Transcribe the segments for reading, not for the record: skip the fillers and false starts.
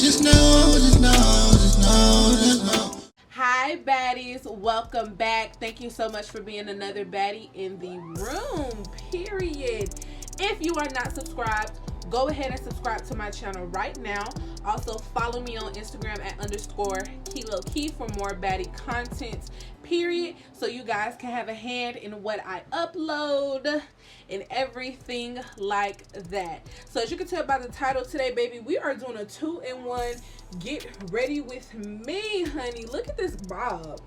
Hi baddies, welcome back. Thank you so much for being another baddie in the room, period. If you are not subscribed, go ahead and subscribe to my channel right now. Also follow me on Instagram at _KIGOTTHEBEATMUA for more baddie content, period, so you guys can have a hand in what I upload and everything like that. So as you can tell by the title today, baby, we are doing a 2-in-1 get ready with me, honey. Look at this bob.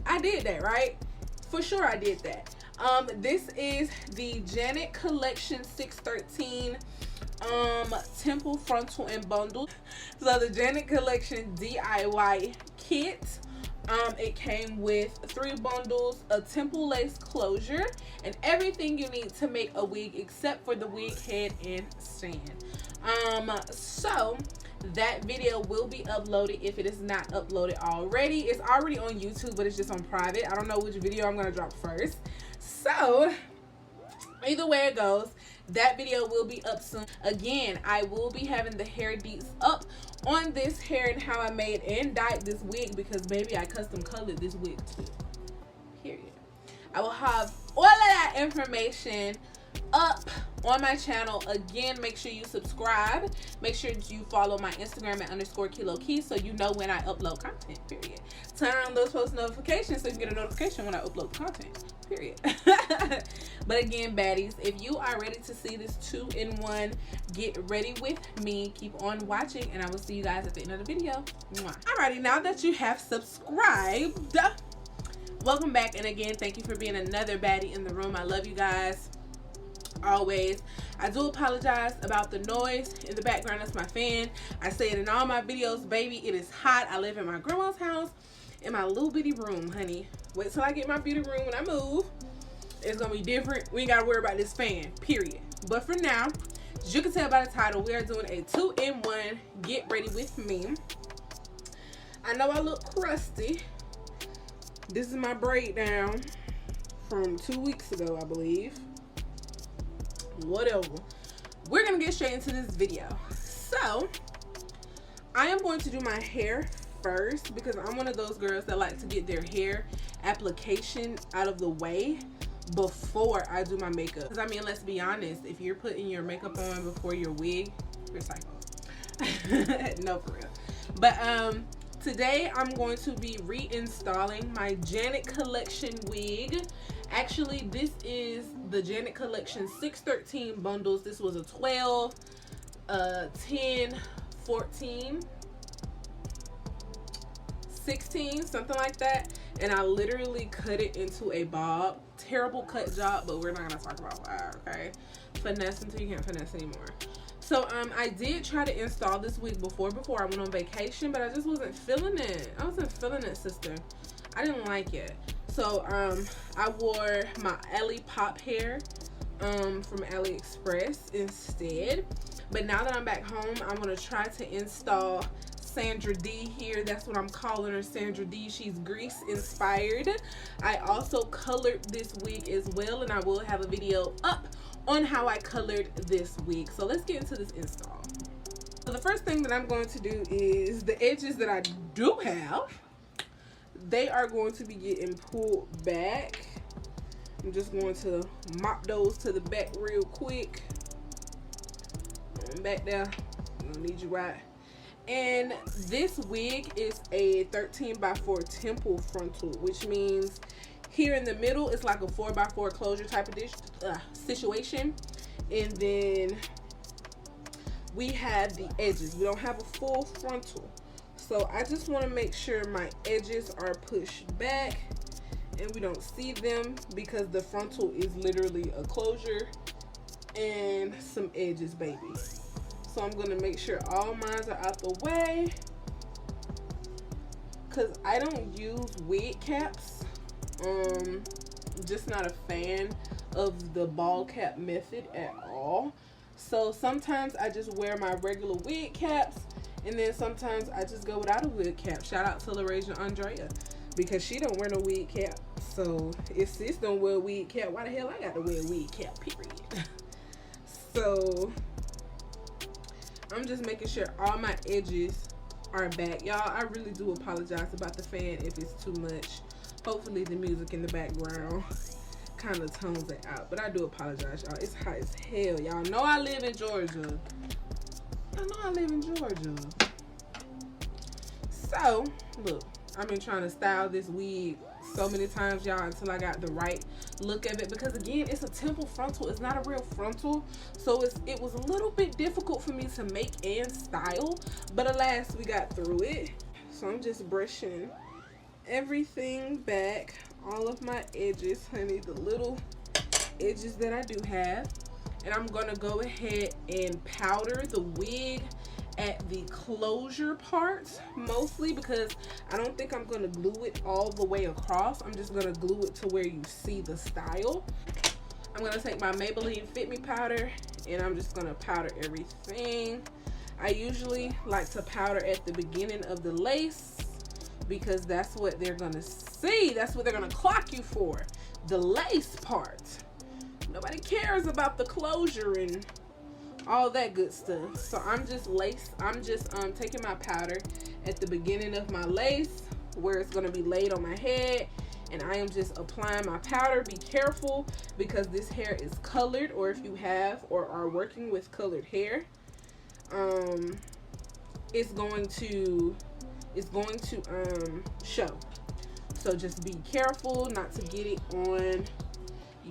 I did that, right? For sure I did that. This is the Janet Collection 613 temple, frontal, and bundle. So the Janet Collection DIY kit, it came with 3 bundles, a temple lace closure, and everything you need to make a wig except for the wig head and stand. So that video will be uploaded if it is not uploaded already. It's already on YouTube, but it's just on private. I don't know which video I'm gonna drop first. So either way it goes, that video will be up soon. Again, I will be having the hair deets up on this hair and how I made and dyed this wig, because baby, I custom colored this wig too, period. I will have all of that information up on my channel. Again, make sure you subscribe, make sure you follow my Instagram at _KiloKey so you know when I upload content, period. Turn on those post notifications so you get a notification when I upload content, period. But again, baddies, if you are ready to see this 2-in-1 get ready with me, keep on watching and I will see you guys at the end of the video. Alrighty, now that you have subscribed, welcome back, and again, thank you for being another baddie in the room. I love you guys always. I do apologize about the noise in the background. That's my fan. I say it in all my videos, baby, it is hot. I live in my grandma's house in my little bitty room, honey. Wait till I get my beauty room. When I move, it's gonna be different. We ain't gotta worry about this fan, period. But for now, as you can tell by the title, we are doing a 2-in-1 get ready with me. I know I look crusty. This is my breakdown from 2 weeks ago, I believe. Whatever, we're gonna get straight into this video. So I am going to do my hair first because I'm one of those girls that like to get their hair application out of the way before I do my makeup. Because I mean, let's be honest, if you're putting your makeup on before your wig, you're psycho. No, for real. But today I'm going to be reinstalling my Janet Collection wig. Actually, this is the Janet Collection 613 bundles. This was a 12, 10, 14, 16, something like that. And I literally cut it into a bob. Terrible cut job, but we're not gonna talk about that, okay? Finesse until you can't finesse anymore. So I did try to install this wig before I went on vacation, but I just wasn't feeling it. I wasn't feeling it, sister. I didn't like it. So I wore my Ellie Pop hair from AliExpress instead. But now that I'm back home, I'm gonna try to install Sandra D here. That's what I'm calling her, Sandra D. She's Grease inspired. I also colored this wig as well, and I will have a video up on how I colored this wig. So let's get into this install. So the first thing that I'm going to do is the edges that I do have, they are going to be getting pulled back. I'm just going to mop those to the back real quick. Back there, I'm gonna need you right. And this wig is a 13x4 temple frontal, which means here in the middle it's like a 4x4 closure type of situation, and then we have the edges. We don't have a full frontal, so I just want to make sure my edges are pushed back and we don't see them, because the frontal is literally a closure and some edges, baby. So I'm gonna make sure all mine are out the way, because I don't use wig caps. Just not a fan of the ball cap method at all. So sometimes I just wear my regular wig caps, and then sometimes I just go without a wig cap. Shout out to LaRasia Andrea, because she don't wear no wig cap. So if sis don't wear a wig cap, why the hell I got to wear a wig cap, period. So I'm just making sure all my edges are back. Y'all, I really do apologize about the fan if it's too much. Hopefully the music in the background kind of tones it out. But I do apologize, y'all. It's hot as hell. Y'all know I live in Georgia. So, look, I've been trying to style this wig so many times, y'all, until I got the right look of it, because again, it's a temple frontal. It's not a real frontal, so it was a little bit difficult for me to make and style, but alas, we got through it. So I'm just brushing everything back, all of my edges, honey, the little edges that I do have, and I'm gonna go ahead and powder the wig at the closure parts mostly, because I don't think I'm gonna glue it all the way across. I'm just gonna glue it to where you see the style. I'm gonna take my Maybelline Fit Me powder and I'm just gonna powder everything. I usually like to powder at the beginning of the lace because that's what they're gonna see. That's what they're gonna clock you for, the lace part. Nobody cares about the closure and all that good stuff. So I'm just taking my powder at the beginning of my lace where it's going to be laid on my head, and I am just applying my powder. Be careful because this hair is colored, or if you have or are working with colored hair, it's going to show. So just be careful not to get it on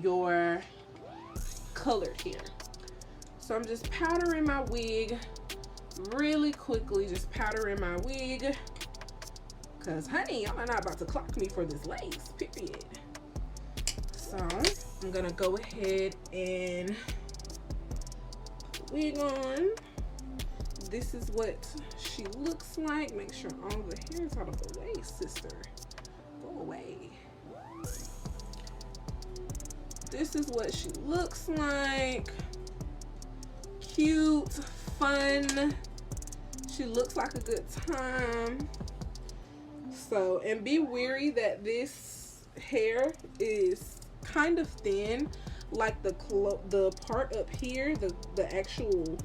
your colored hair. So I'm just powdering my wig really quickly, just powdering my wig, because honey, y'all are not about to clock me for this lace, period. So I'm gonna go ahead and put the wig on. This is what she looks like. Make sure all the hair is out of the way, sister. Go away. This is what she looks like. Cute, fun. She looks like a good time. So, and be wary that this hair is kind of thin, like the part up here, the actual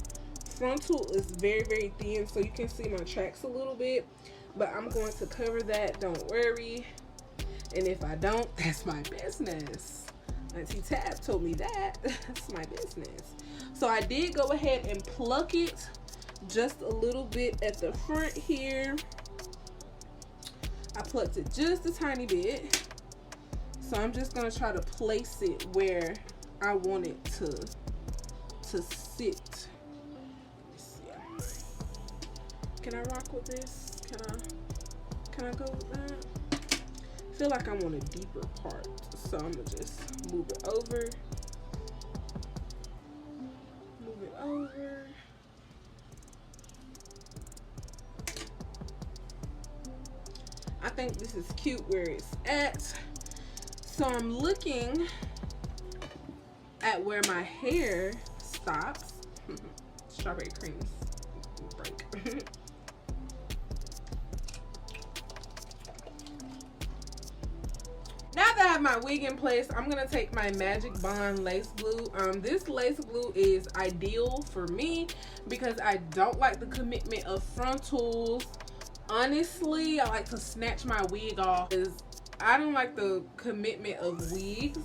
frontal is very, very thin, so you can see my tracks a little bit, but I'm going to cover that, don't worry. And if I don't, that's my business. Auntie Tab told me that. That's my business. So I did go ahead and pluck it just a little bit at the front here. I plucked it just a tiny bit. So I'm just going to try to place it where I want it to sit. Can I rock with this? Can I go with that? I feel like I want a deeper part. So I'm going to just move it over. I think this is cute where it's at. So I'm looking at where my hair stops. Strawberry creams break. Now that I have my wig in place, I'm gonna take my Magic Bond lace glue. This lace glue is ideal for me because I don't like the commitment of frontals. Honestly, I like to snatch my wig off because I don't like the commitment of wigs.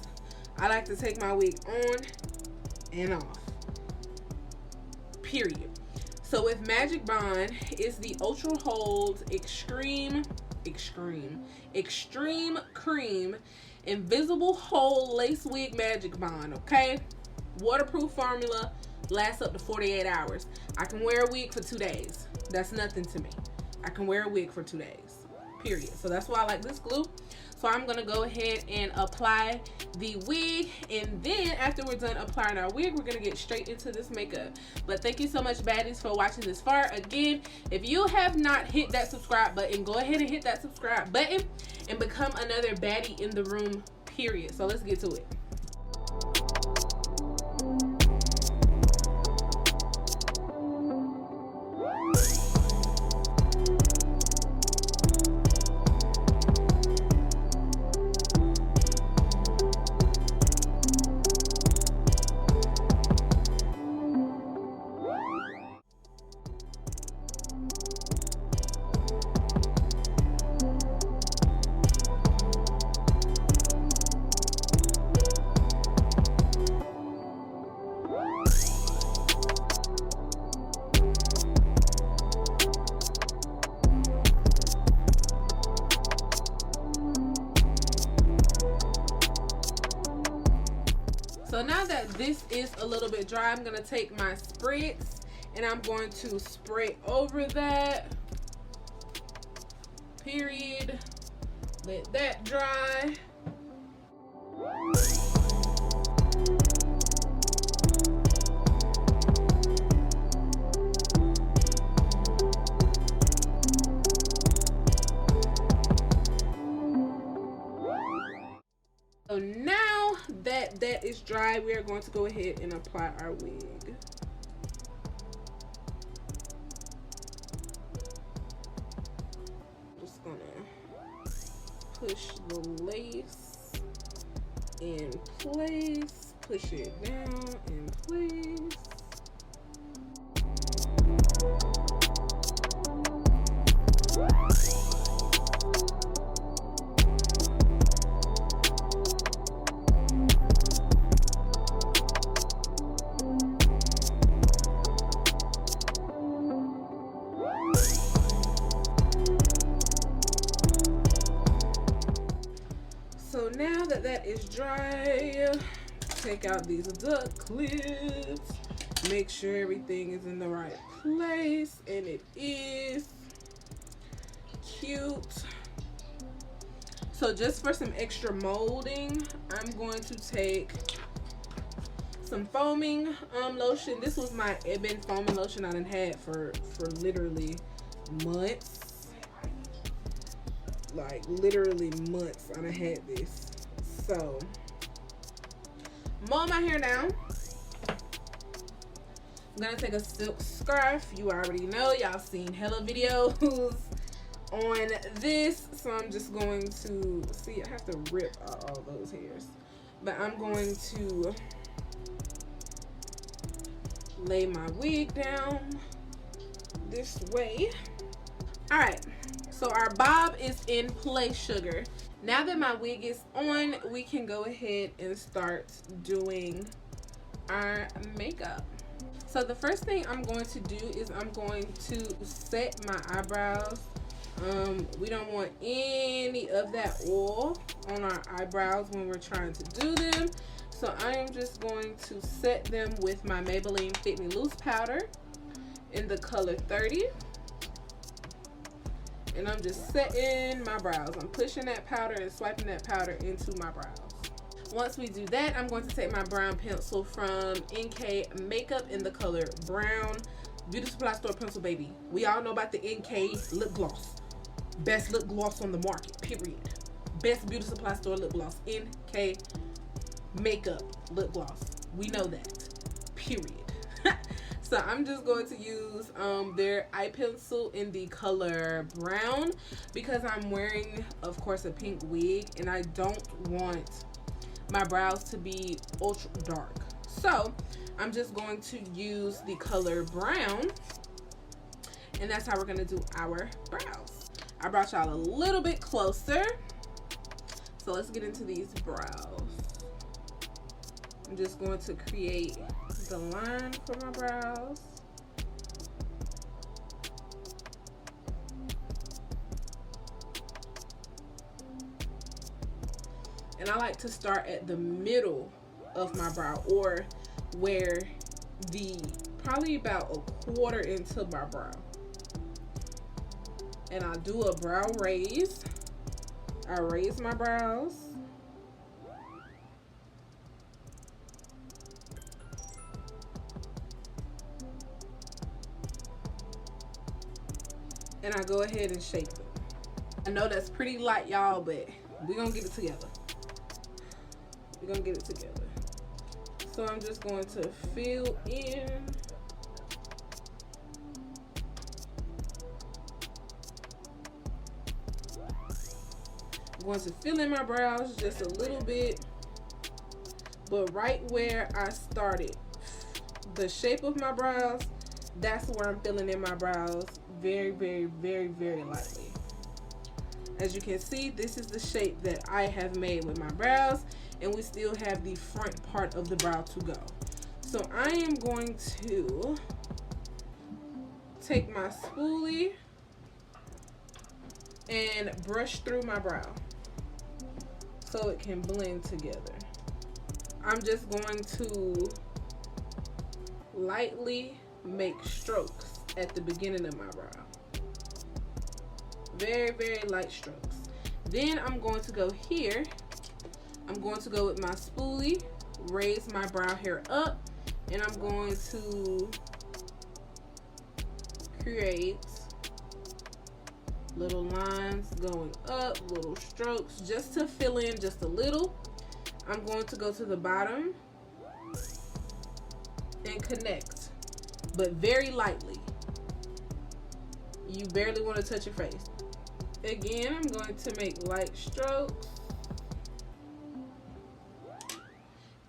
I like to take my wig on and off, period. So with Magic Bond, it's the Ultra Hold Extreme Cream Invisible Hold Lace Wig Magic Bond, okay? Waterproof formula, lasts up to 48 hours. I can wear a wig for 2 days. That's nothing to me. I can wear a wig for 2 days, period. So that's why I like this glue. So I'm gonna go ahead and apply the wig, and then after we're done applying our wig, we're gonna get straight into this makeup. But thank you so much, baddies, for watching this far. Again, if you have not hit that subscribe button, go ahead and hit that subscribe button and become another baddie in the room, period. So let's get to it. this is a little bit dry, I'm gonna take my spritz and I'm going to spray over that. Period. Let that dry. So now that that is dry, we are going to go ahead and apply our wig. Just gonna push the lace in place, push it down in place. So now that that is dry, take out these duck clips, make sure everything is in the right place, and it is. Cute. So just for some extra molding, I'm going to take some foaming lotion. This was my Ebon foaming lotion I done had for literally months. Like literally months I done had this. So mold my hair down. I'm gonna take a silk scarf. You already know, y'all seen hella videos on this, so I'm just going to see. I have to rip out all those hairs, but I'm going to lay my wig down this way. All right, so our bob is in place, sugar. Now that my wig is on, we can go ahead and start doing our makeup. So the first thing I'm going to do is I'm going to set my eyebrows. We don't want any of that oil on our eyebrows when we're trying to do them. So I am just going to set them with my Maybelline Fit Me Loose powder in the color 30. And I'm just setting my brows. I'm pushing that powder and swiping that powder into my brows. Once we do that, I'm going to take my brown pencil from NK Makeup in the color brown. Beauty Supply Store pencil, baby. We all know about the NK lip gloss. Best lip gloss on the market, period. Best Beauty Supply Store lip gloss. NK Makeup lip gloss. We know that, period. So I'm just going to use their eye pencil in the color brown because I'm wearing, of course, a pink wig and I don't want my brows to be ultra dark. So I'm just going to use the color brown, and that's how we're gonna do our brows. I brought y'all a little bit closer, so let's get into these brows. I'm just going to create the line for my brows. And I like to start at the middle of my brow, or where the probably about a quarter into my brow. And I do a brow raise. I raise my brows. And I go ahead and shape them. I know that's pretty light, y'all, but we're gonna get it together. We're gonna get it together. So I'm just going to fill in. I'm going to fill in my brows just a little bit, but right where I started, the shape of my brows, that's where I'm filling in my brows very, very, very, very lightly. As you can see, this is the shape that I have made with my brows, and we still have the front part of the brow to go. So I am going to take my spoolie and brush through my brow so it can blend together. I'm just going to lightly make strokes at the beginning of my brow. Very, very light strokes. Then I'm going to go here. I'm going to go with my spoolie, raise my brow hair up, and I'm going to create little lines going up, little strokes, just to fill in just a little. I'm going to go to the bottom and connect, but very lightly. You barely want to touch your face. Again, I'm going to make light strokes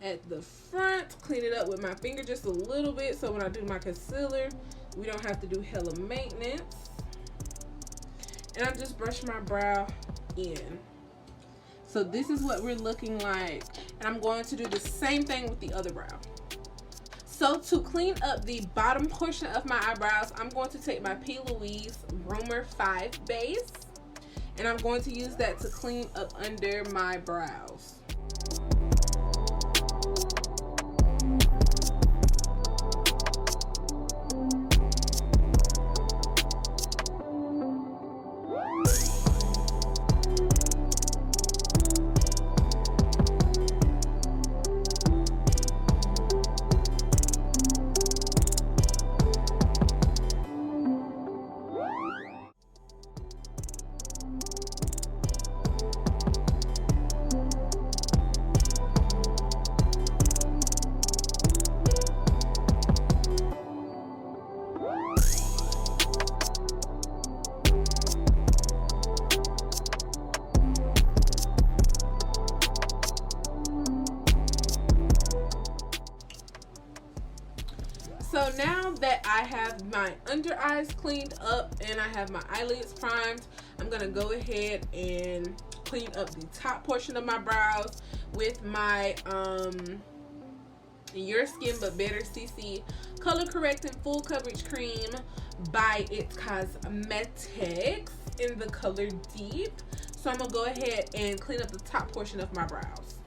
at the front, clean it up with my finger just a little bit so when I do my concealer, we don't have to do hella maintenance. And I'm just brushing my brow in. So this is what we're looking like. And I'm going to do the same thing with the other brow. So to clean up the bottom portion of my eyebrows, I'm going to take my P. Louise Rumor 5 base. And I'm going to use that to clean up under my brows. So now that I have my under eyes cleaned up and I have my eyelids primed, I'm gonna go ahead and clean up the top portion of my brows with my Your Skin But Better CC Color Correcting Full Coverage Cream by It Cosmetics in the color Deep. So I'm gonna go ahead and clean up the top portion of my brows.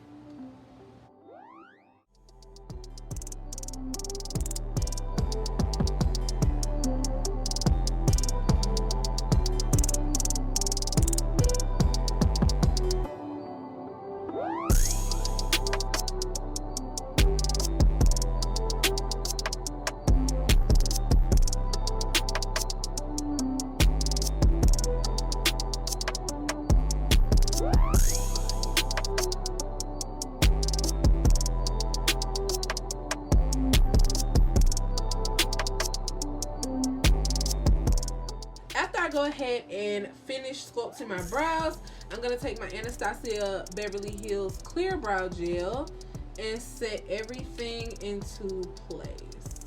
Go ahead and finish sculpting my brows. I'm gonna take my Anastasia Beverly Hills Clear Brow Gel and set everything into place.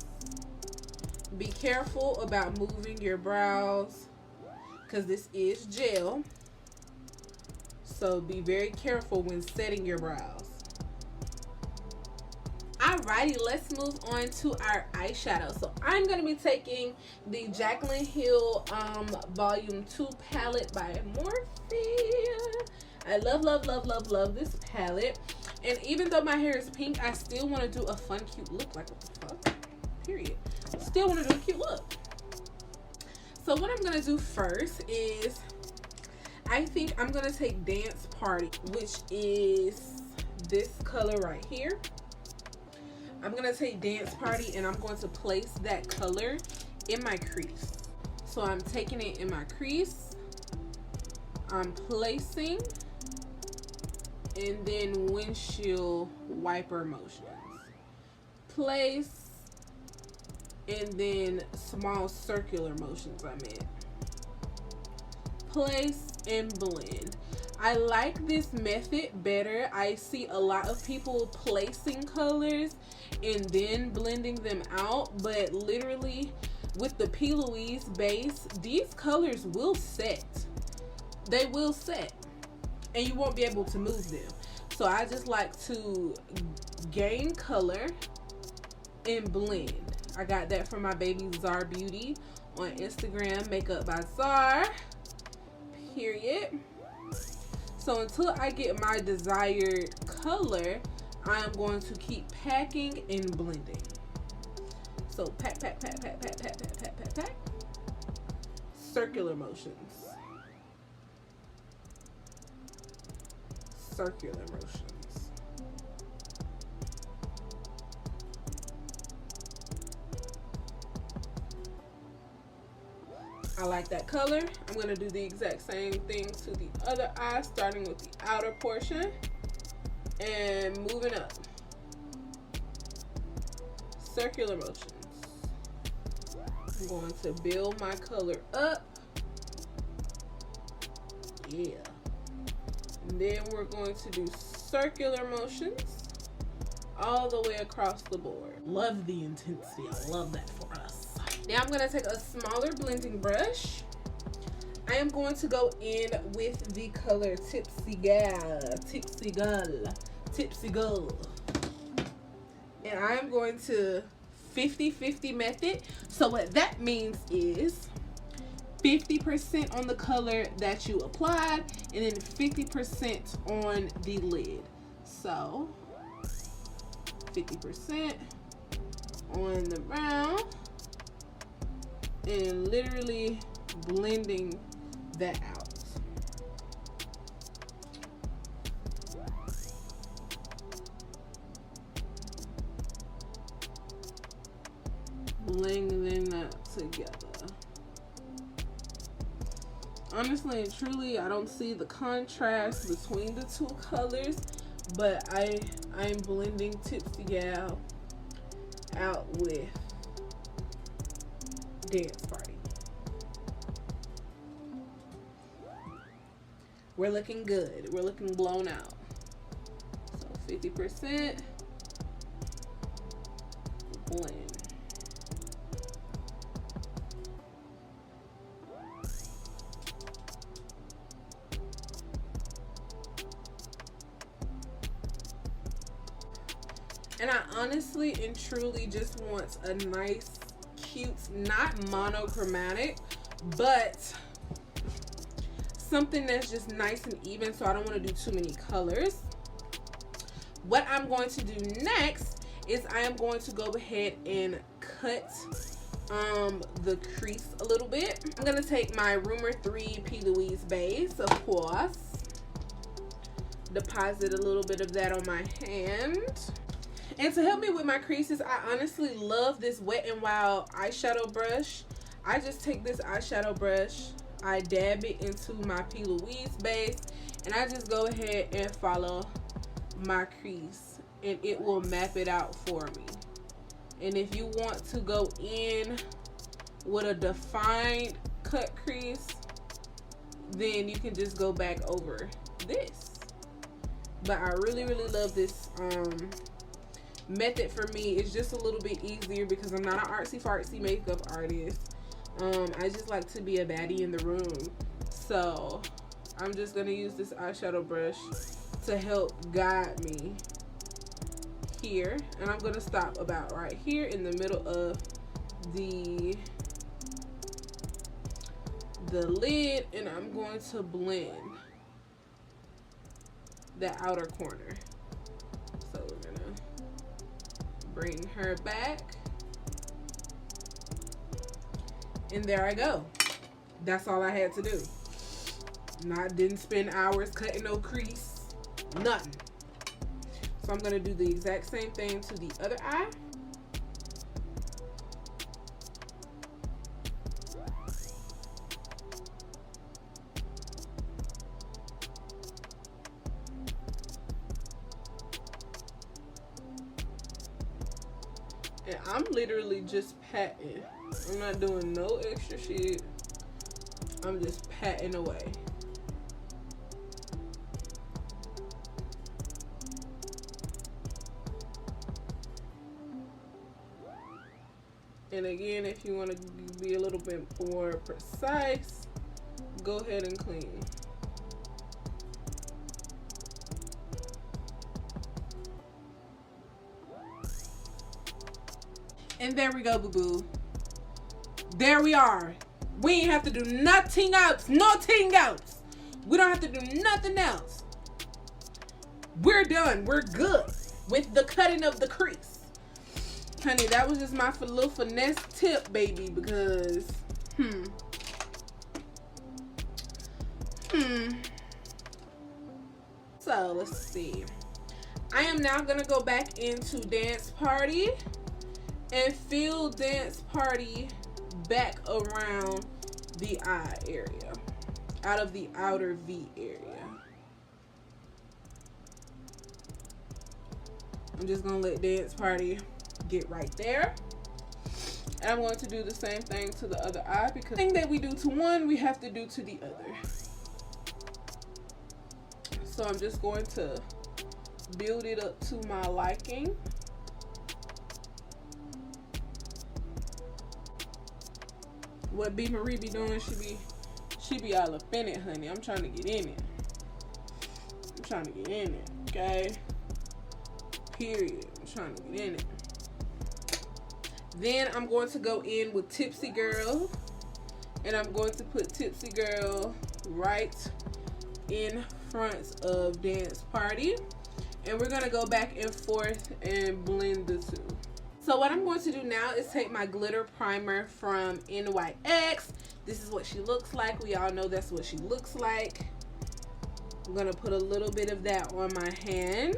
Be careful about moving your brows because this is gel, so be very careful when setting your brows. Alrighty, let's move on to our eyeshadow. So I'm going to be taking the Jaclyn Hill Volume 2 palette by Morphe. I love this palette. And even though my hair is pink, I still want to do a fun, cute look. Like, what the fuck? Period. Still want to do a cute look. So what I'm going to do first is, I think I'm going to take Dance Party, which is this color right here. I'm going to take Dance Party and I'm going to place that color in my crease. So I'm taking it in my crease, I'm placing, and then windshield wiper motions. Place, and then small circular motions I meant. Place and blend. I like this method better. I see a lot of people placing colors and then blending them out, but literally with the P. Louise base, these colors will set. They will set and you won't be able to move them. So I just like to gain color and blend. I got that from my baby Czar Beauty on Instagram, Makeup by Czar, period. So until I get my desired color, I am going to keep packing and blending. So pack, pack, pack, pack, pack, pack, pack, pack, pack, pack. Circular motions. Circular motions. I like that color. I'm going to do the exact same thing to the other eye, starting with the outer portion and moving up. Circular motions. I'm going to build my color up. Yeah. And then we're going to do circular motions all the way across the board. Love the intensity. I love that for us. Now I'm going to take a smaller blending brush. I am going to go in with the color Tipsy Gull. Tipsy Gull. Tipsy Gull. And I am going to 50-50 method. So what that means is 50% on the color that you applied and then 50% on the lid. So 50% on the brown and literally blending that out. Blending that together. Honestly and truly, I don't see the contrast between the two colors, but I'm blending Tipsy Gal out with Dance Party. We're looking good. We're looking blown out. So 50% blend. And I honestly and truly just want a nice, cute, not monochromatic, but something that's just nice and even, so I don't want to do too many colors. What I'm going to do next is I am going to go ahead and cut the crease a little bit. I'm going to take my Rumor 3 P. Louise base, of course. Deposit a little bit of that on my hand. And to help me with my creases, I honestly love this Wet n Wild eyeshadow brush. I just take this eyeshadow brush, I dab it into my P. Louise base, and I just go ahead and follow my crease, and it will map it out for me. And if you want to go in with a defined cut crease, then you can just go back over this. But I really love this method for me. It's just a little bit easier because I'm not an artsy fartsy makeup artist. I just like to be a baddie in the room. So I'm just gonna use this eyeshadow brush to help guide me here, and I'm gonna stop about right here in the middle of the lid, and I'm going to blend the outer corner. So we're gonna bring her back, and there I go. That's all I had to do. Didn't spend hours cutting no crease, nothing. So I'm gonna do the exact same thing to the other eye. And I'm literally just patting. I'm not doing no extra shit. I'm just patting away. And again, if you want to be a little bit more precise, go ahead and clean. And there we go, boo-boo. There we are. We ain't have to do nothing else. Nothing else. We don't have to do nothing else. We're done. We're good. with the cutting of the crease. Honey, that was just my little finesse tip, baby, because, So, let's see. I am now going to go back into Dance Party and fill Dance Party back around the eye area, out of the outer V area. I'm just going to let Dance Party get right there. And I'm going to do the same thing to the other eye, because the thing that we do to one, we have to do to the other. So I'm just going to build it up to my liking. What B Marie be doing, she be all up in it, honey. I'm trying to get in it. I'm trying to get in it, okay? Period. I'm trying to get in it. Then I'm going to go in with Tipsy Girl, and I'm going to put Tipsy Girl right in front of Dance Party, and we're going to go back and forth and blend the two. So what I'm going to do now is take my glitter primer from NYX. This is what she looks like. We all know that's what she looks like. I'm going to put a little bit of that on my hand.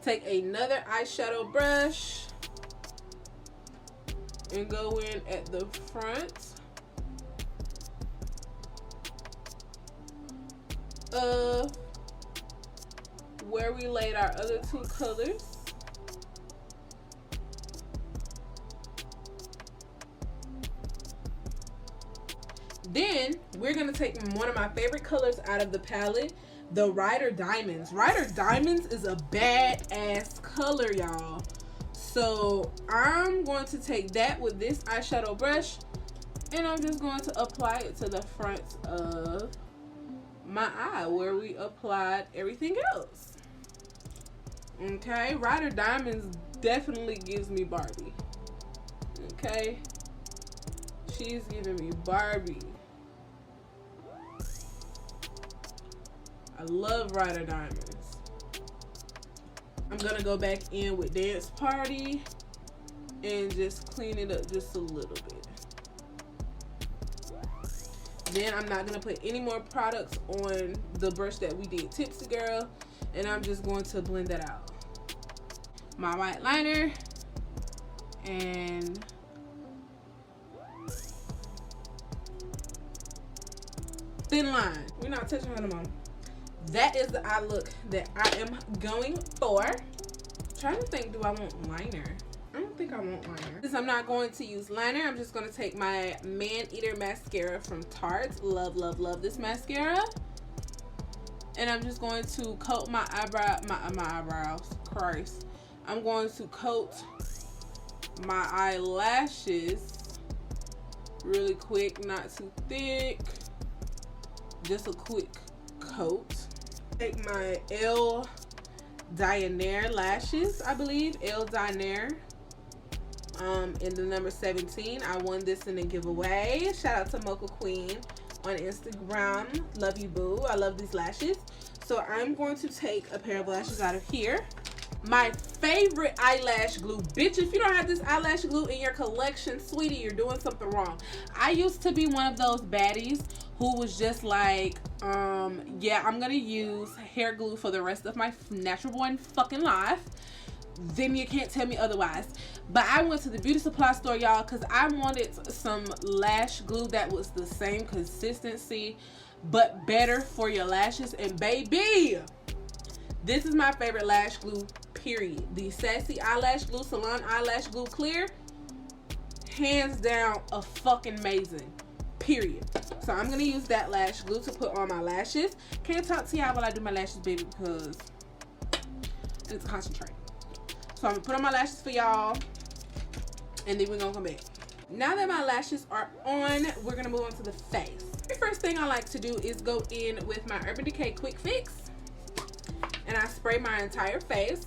Take another eyeshadow brush and go in at the front of where we laid our other two colors. Then we're gonna take one of my favorite colors out of the palette, the Rider Diamonds. Rider Diamonds is a badass color, y'all. So I'm going to take that with this eyeshadow brush, and I'm just going to apply it to the front of my eye where we applied everything else. Okay, Rider Diamonds definitely gives me Barbie. Okay, she's giving me Barbie. I love Rider Diamonds. I'm gonna go back in with Dance Party and just clean it up just a little bit. Then I'm not gonna put any more products on the brush that we did Tipsy Girl, and I'm just going to blend that out. My white liner and thin line. We're not touching her no more. That is the eye look that I am going for. I'm trying to think, do I want liner? I don't think I want liner. Since I'm not going to use liner, I'm just going to take my Man Eater mascara from Tarte. Love, love, love this mascara. And I'm just going to coat my eyebrows. Christ. I'm going to coat my eyelashes really quick, not too thick. Just a quick coat. Take my Elle Dionaire lashes, I believe. Elle Dionaire in the number 17. I won this in a giveaway. Shout out to Mocha Queen on Instagram. Love you, boo. I love these lashes. So I'm going to take a pair of lashes out of here. My favorite eyelash glue. Bitch, if you don't have this eyelash glue in your collection, sweetie, you're doing something wrong. I used to be one of those baddies who was just like, yeah, I'm gonna use hair glue for the rest of my natural born fucking life. Then you can't tell me otherwise. But I went to the beauty supply store, y'all, because I wanted some lash glue that was the same consistency but better for your lashes. And baby, this is my favorite lash glue, period. The Sassy Eyelash Glue, Salon Eyelash Glue Clear, hands down a fucking amazing, period. So I'm gonna use that lash glue to put on my lashes. Can't talk to y'all while I do my lashes, baby, because I need to concentrate. So I'm gonna put on my lashes for y'all, and then we're gonna come back. Now that my lashes are on, we're gonna move on to the face. The first thing I like to do is go in with my Urban Decay Quick Fix, and I spray my entire face.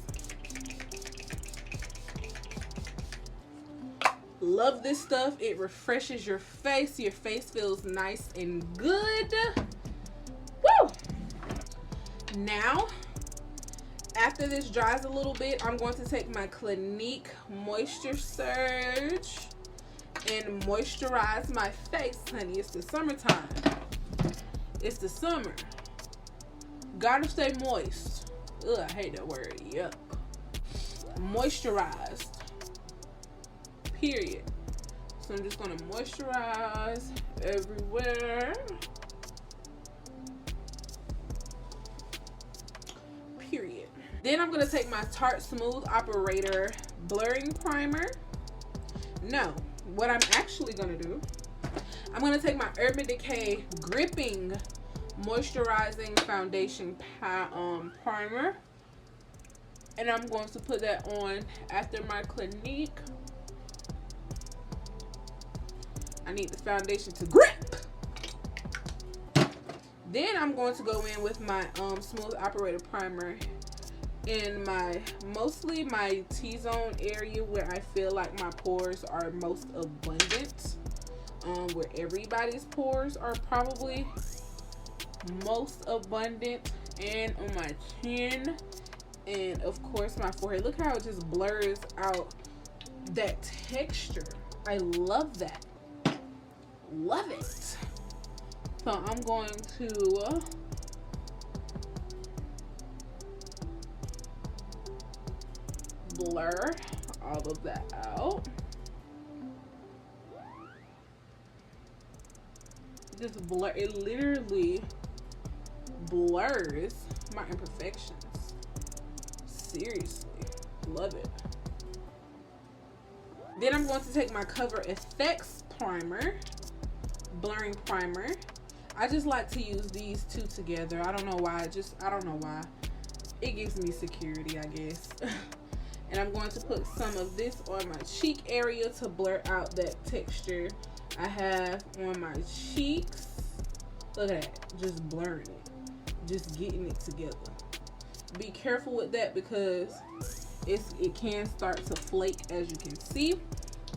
Love this stuff. It refreshes your face. Your face feels nice and good. Woo! Now, After this dries a little bit, I'm going to take my Clinique Moisture Surge and moisturize my face, honey. It's the summertime. It's the summer. Gotta stay moist. Ugh, I hate that word. Yuck. Moisturized. Period. So I'm just gonna moisturize everywhere. Period. Then I'm gonna take my Tarte Smooth Operator Blurring Primer. No, what I'm actually gonna do, I'm gonna take my Urban Decay Gripping Moisturizing Foundation Primer, and I'm going to put that on after my Clinique. I need the foundation to grip. Then I'm going to go in with my Smooth Operator Primer in mostly my T-zone area, where I feel like my pores are most abundant, where everybody's pores are probably most abundant, and on my chin, and of course my forehead. Look how it just blurs out that texture. I love that. Love it. So I'm going to blur all of that out. Just blur. It literally blurs my imperfections. Seriously. Love it. Then I'm going to take my Cover FX Primer. Blurring primer. I just like to use these two together. I don't know why. I don't know why. It gives me security, I guess. And I'm going to put some of this on my cheek area to blur out that texture I have on my cheeks. Look at that. Just blurring it. Just getting it together. Be careful with that because it can start to flake, as you can see.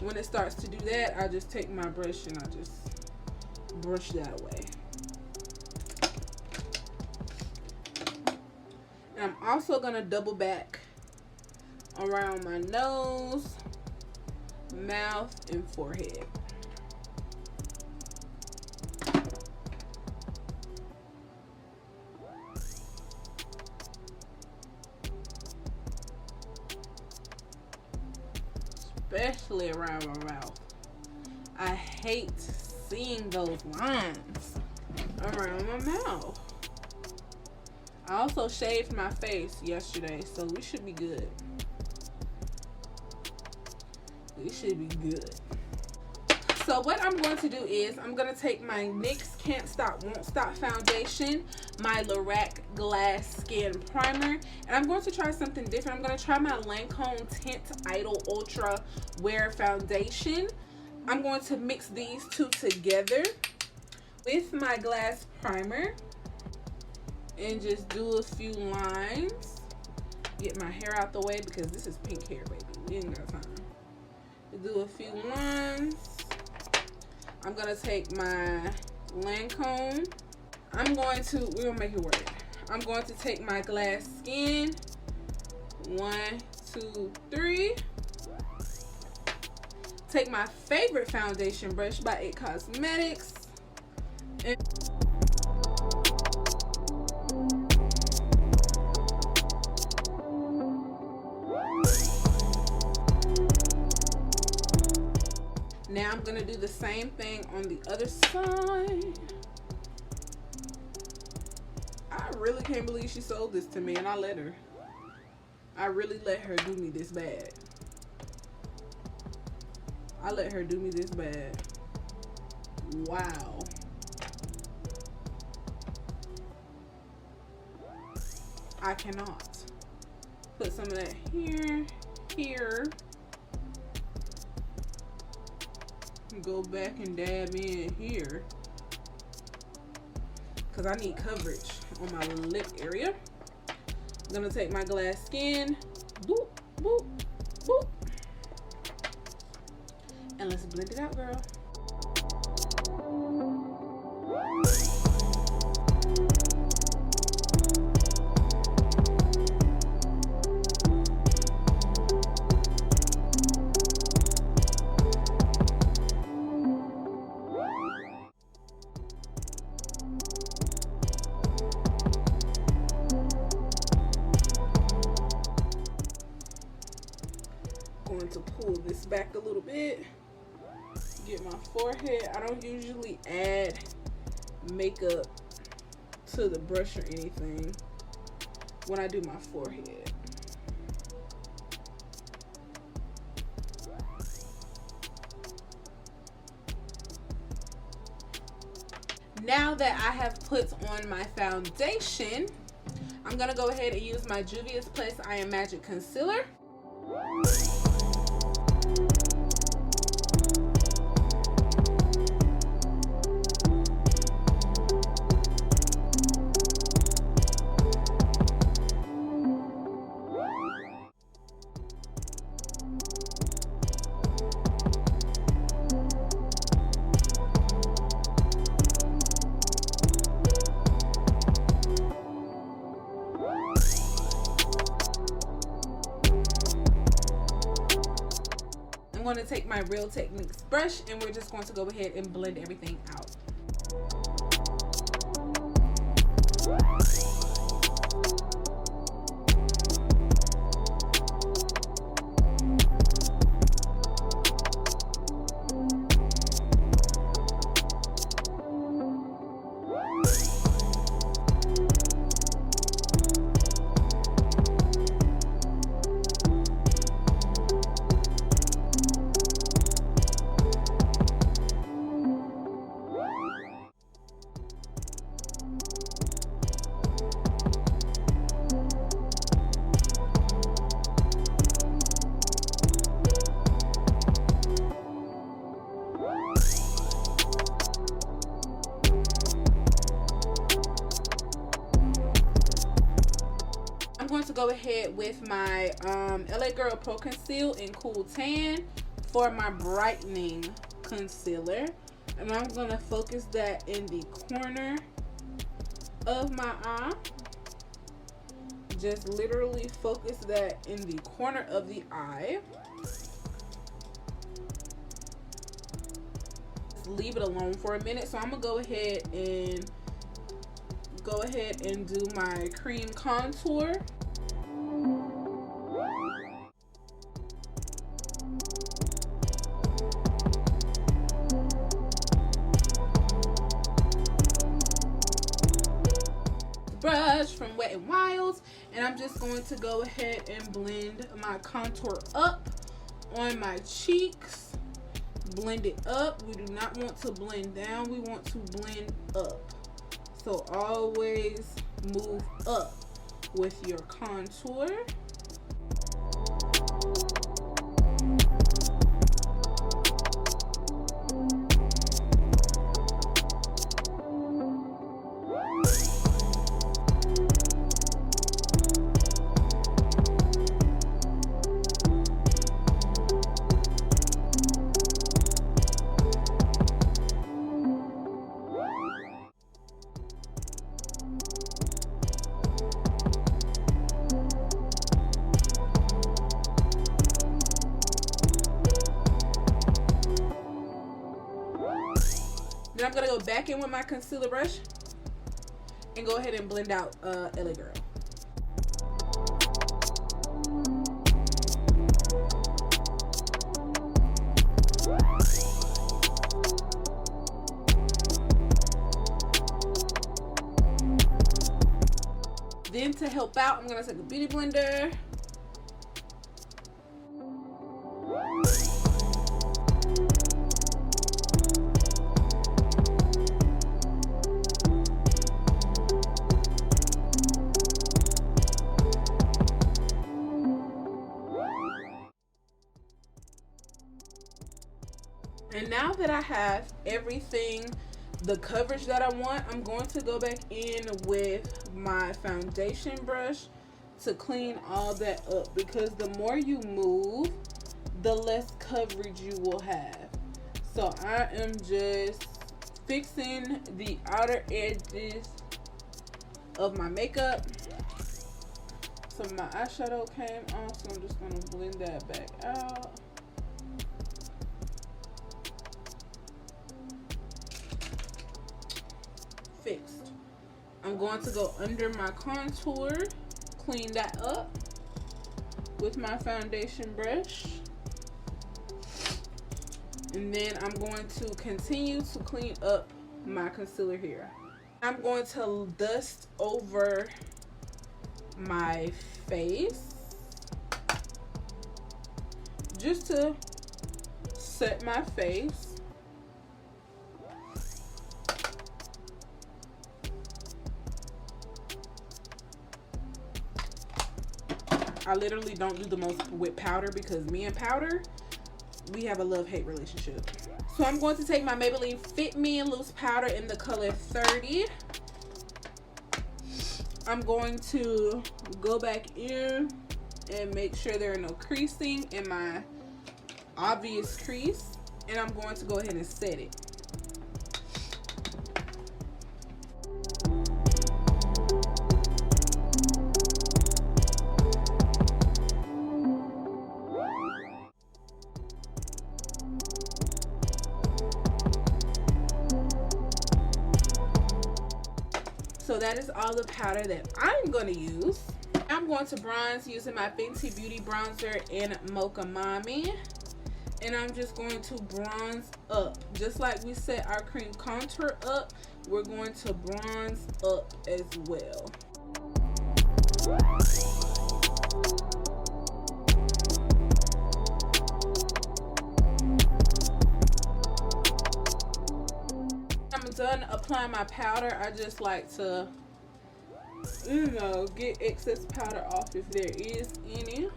When it starts to do that, I just take my brush and I just brush that away. And I'm also going to double back around my nose, mouth, and forehead. Especially around my mouth. I hate seeing those lines around my mouth. I also shaved my face yesterday, so we should be good. We should be good. So what I'm going to do is I'm going to take my NYX Can't Stop Won't Stop foundation, my Lorac Glass Skin Primer, and I'm going to try something different. I'm going to try my Lancome Tint Idol Ultra Wear Foundation. I'm going to mix these two together with my glass primer and just do a few lines. Get my hair out the way because this is pink hair, baby. We ain't got time. Do a few lines. I'm gonna take my Lancome. We're gonna make it work. I'm going to take my Glass Skin. 1, 2, 3. Take my favorite foundation brush by IT Cosmetics. And now I'm going to do the same thing on the other side. I really can't believe she sold this to me and I let her. I really let her do me this bad. I let her do me this bad. Wow. I cannot. Put some of that here, here. Go back and dab in here. Because I need coverage on my lip area. I'm going to take my Glass Skin. Boop, boop, boop. And let's blend it out, girl. back a little bit. Get my forehead. I don't usually add makeup to the brush or anything when I do my forehead. Now that I have put on my foundation, I'm gonna go ahead and use my Juvia's Place I Am Magic Concealer. I'm going to take my Real Techniques brush and we're just going to go ahead and blend everything out. Going to go ahead with my LA Girl Pro Conceal in Cool Tan for my brightening concealer, and I'm going to focus that in the corner of my eye. Just literally focus that in the corner of the eye. Just leave it alone for a minute. So I'm gonna go ahead and do my cream contour. Brush from Wet n Wild, and I'm just going to go ahead and blend my contour up on my cheeks. Blend it up. We do not want to blend down, we want to blend up. So always move up with your contour. Then I'm going to go back in with my concealer brush and go ahead and blend out LA Girl. Then to help out, I'm going to take a beauty blender. And now that I have everything, the coverage that I want, I'm going to go back in with my foundation brush to clean all that up, because the more you move, the less coverage you will have. So I am just fixing the outer edges of my makeup. So my eyeshadow came off, so I'm just going to blend that back out. Fixed. I'm going to go under my contour, clean that up with my foundation brush. And then I'm going to continue to clean up my concealer here. I'm going to dust over my face just to set my face. I literally don't do the most with powder because me and powder, we have a love-hate relationship. So I'm going to take my Maybelline Fit Me and Loose Powder in the color 30. I'm going to go back in and make sure there are no creasing in my obvious crease. And I'm going to go ahead and set it. So that is all the powder that I'm going to use. I'm going to bronze using my Fenty Beauty bronzer in Mocha Mommy. And I'm just going to bronze up. Just like we set our cream contour up, we're going to bronze up as well. Done applying my powder, I just like to, you know, get excess powder off if there is any.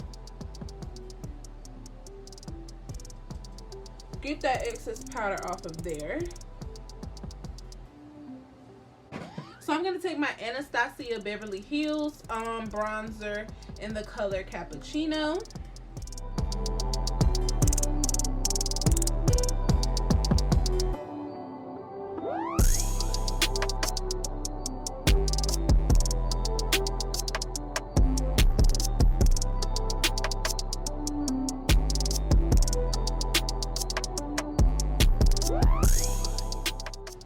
Get that excess powder off of there. So I'm going to take my Anastasia Beverly Hills bronzer in the color Cappuccino.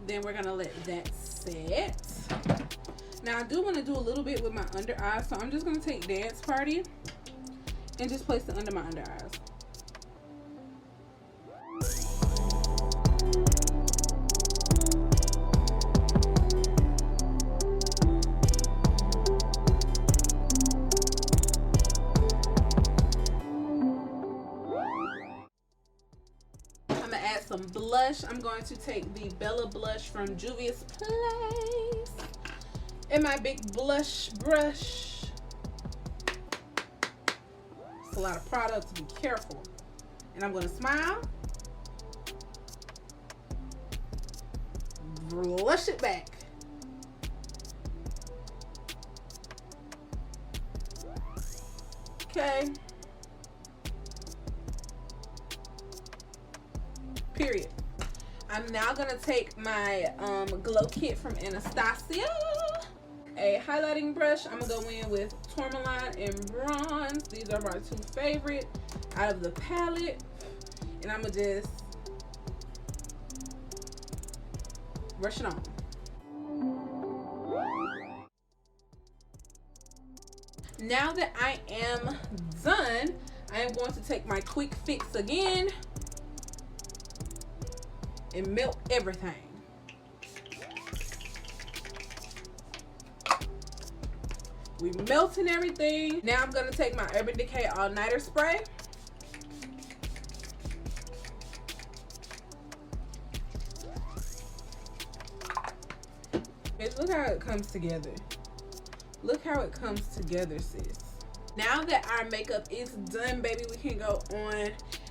Then we're gonna let that set. Now I do want to do a little bit with my under eyes, so I'm just gonna take Dance Party and just place it under my under eyes. Some blush. I'm going to take the Bella blush from Juvia's Place and my big blush brush. It's a lot of product, to be careful. And I'm going to smile, blush it back. Okay. Period. I'm now gonna take my glow kit from Anastasia, a highlighting brush. I'm gonna go in with Tourmaline and Bronze. These are my two favorite out of the palette, and I'm gonna just brush it on. Now that I am done, I am going to take my Quick Fix again and melt everything. We melting everything. Now I'm gonna take my Urban Decay All Nighter spray. Bitch, look how it comes together. Look how it comes together, sis. Now that our makeup is done, baby, we can go on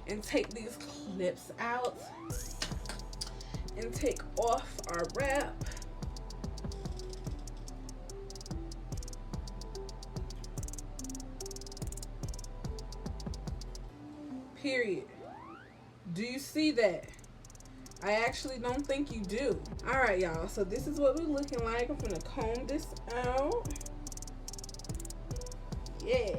and take these clips out and take off our wrap. Period. Do you see that? I actually don't think you do. All right, y'all, so this is what we're looking like. I'm gonna comb this out. Yeah.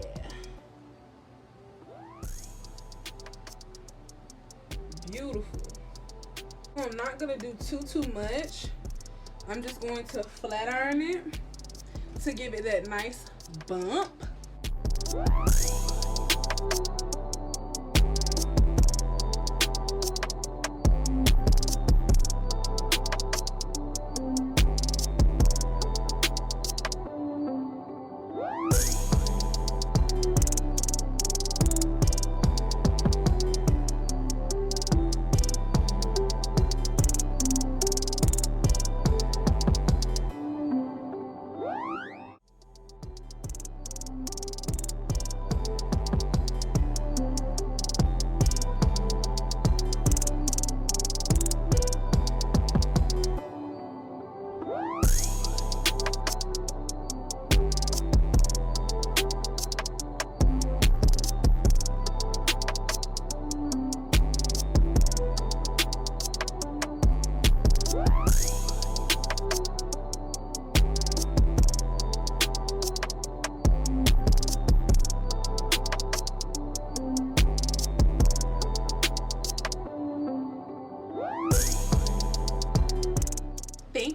Beautiful. I'm not gonna do too much. I'm just going to flat iron it to give it that nice bump.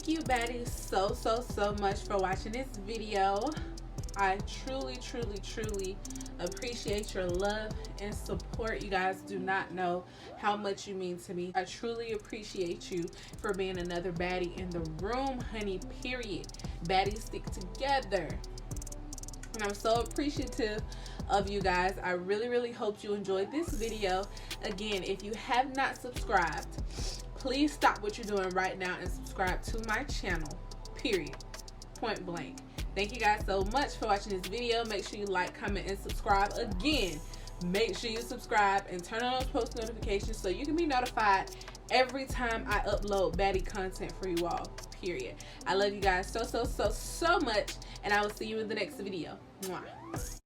Thank you, baddies, so much for watching this video. I truly appreciate your love and support. You guys do not know how much you mean to me. I truly appreciate you for being another baddie in the room, honey, period. Baddies stick together. And I'm so appreciative of you guys. I really hope you enjoyed this video. Again, if you have not subscribed, please stop what you're doing right now and subscribe to my channel, period, point blank. Thank you guys so much for watching this video. Make sure you like, comment, and subscribe. Again, make sure you subscribe and turn on those post notifications so you can be notified every time I upload baddie content for you all, period. I love you guys so much, and I will see you in the next video. Mwah.